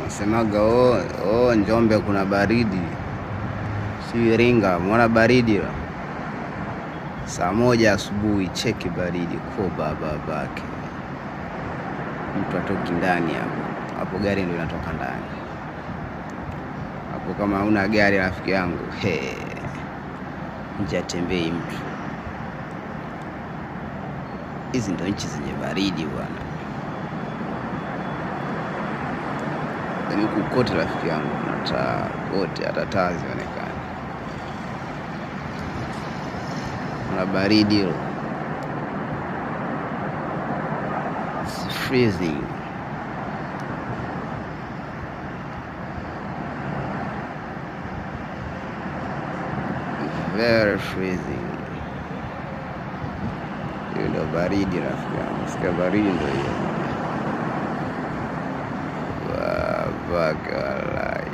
Nasemaga Njombe kuna baridi, si Iringa mwana baridi. Saa 1 asubuhi cheki baridi kwa babake, mtu atoki ndani hapo, gari ndio inatoka ndani hapo. Kama una gari rafiki yangu, nje atembei mtu. Hizi ndio nchi zenye baridi bwana. Yaani kukote rafiki yangu nataa wote, hata taa zionekane. Kuna baridi, it's freezing. Very freezing. Hiyo ndio baridi rafiki yangu. Sikia baridi ndio hiyo. Babaka walai.